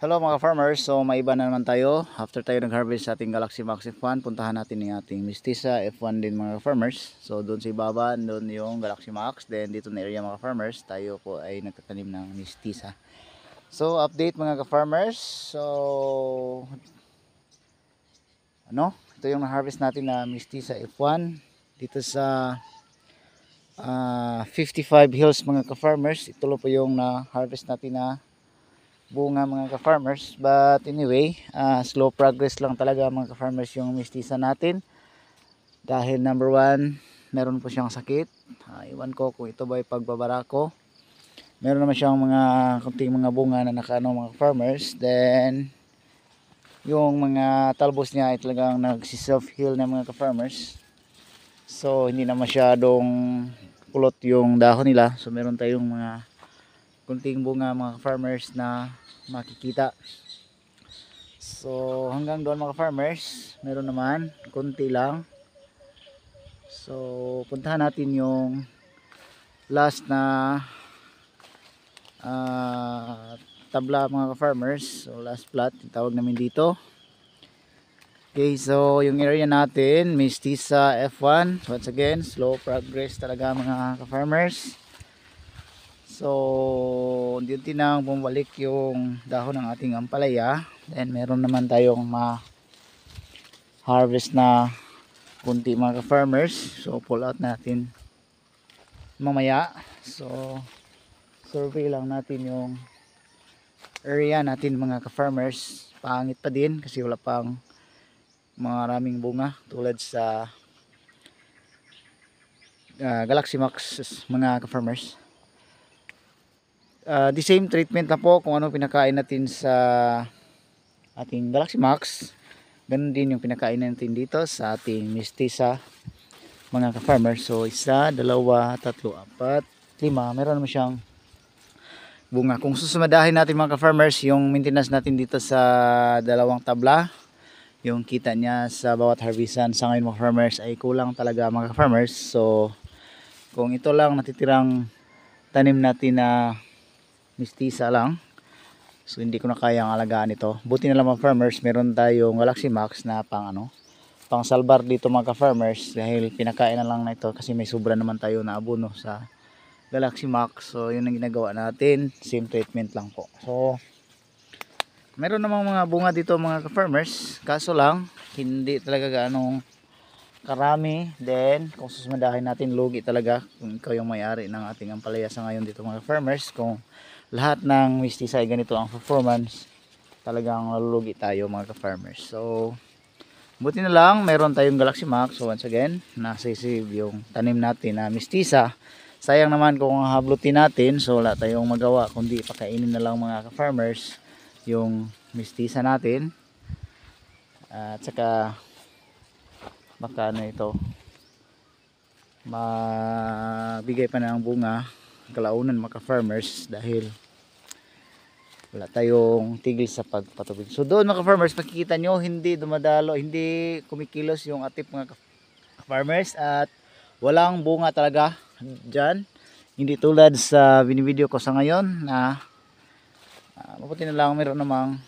Hello mga farmers, so may iba na naman tayo. After tayo nag-harvest sa ating Galaxy Max F1, puntahan natin yung ating Mestiza F1 din mga farmers. So doon sa ibaba, doon yung Galaxy Max. Then dito na area mga farmers, tayo po ay nagtatanim ng Mestiza. So update mga farmers. So ito yung na-harvest natin na Mestiza F1 dito sa 55 Hills mga farmers. Ito po yung na-harvest natin na bunga mga ka-farmers, but anyway, slow progress lang talaga mga ka-farmers yung Mestiza natin dahil number one, meron po siyang sakit. Iwan ko kung ito ba ay pagbabarako. Meron naman siyang mga kunting mga bunga na nakaano mga farmers. Then yung mga talbos niya ay talagang nagsi-self heal na mga ka-farmers, so hindi na masyadong kulot yung dahon nila. So meron tayong mga kunting bunga mga farmers na makikita. So hanggang doon mga farmers, meron naman kunti lang. So puntahan natin yung last na tabla mga farmers. So last plot, tawag namin dito. Okay, so yung area natin, Mestiza F1. Once again, slow progress talaga mga farmers. So, unti-unti nang bumalik yung dahon ng ating ampalaya. Then, meron naman tayong ma-harvest na kunti mga farmers. So, pull out natin mamaya. So, survey lang natin yung area natin mga farmers. Pangit pa din kasi wala pang maraming bunga tulad sa Galaxy Max mga farmers. The same treatment na po kung ano pinakain natin sa ating Galaxy Max, ganun din yung pinakain natin dito sa ating Mestiza mga ka-farmers. So isa, dalawa, tatlo, apat, lima, meron naman siyang bunga. Kung susumadahin natin mga ka-farmers yung maintenance natin dito sa dalawang tabla, yung kita niya sa bawat harvestan sa ngayon mga farmers ay kulang talaga mga ka-farmers. So kung ito lang natitirang tanim natin na Mestiza lang, so hindi ko na kayang alagaan ito. Buti na lang mga farmers, meron tayong Galaxy Max na pang salbar dito mga farmers, dahil pinakain na lang na ito kasi may sobra naman tayo na abono sa Galaxy Max. So yun ang ginagawa natin, same treatment lang po. So meron namang mga bunga dito mga farmers, kaso lang hindi talaga gaano karami. Then kung susumadahin natin, lugi talaga kung ikaw yung may-ari ng ating ampalaya sa ngayon dito mga farmers. Kung lahat ng Mestiza ay ganito ang performance, talagang malulugi tayo mga farmers. So buti na lang meron tayong Galaxy Max. So once again, nasisave yung tanim natin na Mestiza. Sayang naman kung hablutin natin, so wala tayong magawa kundi pakainin na lang mga farmers yung Mestiza natin. At saka baka ito mabigay pa na ng bunga kalaunan mga farmers dahil wala tayong tigil sa pagpatubig. So doon mga farmers, makikita nyo hindi dumadalo, hindi kumikilos yung atip mga farmers at walang bunga talaga dyan. Hindi tulad sa binivideo ko sa ngayon na mabuti na lang meron namang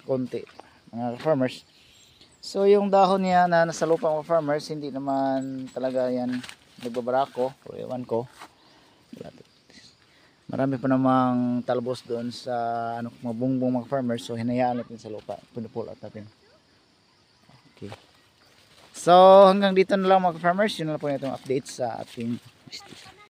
konti mga farmers. So yung dahon niya na nasa lupa mga farmers, hindi naman talaga yan nagbabarako o ewan ko. Marami pa namang talbos doon sa mga bungbong mga farmers, so hinayaan natin sa lupa, pinupull out natin. Okay, so hanggang dito na lang mga farmers, yun na lang po itong update sa ating Mestiza.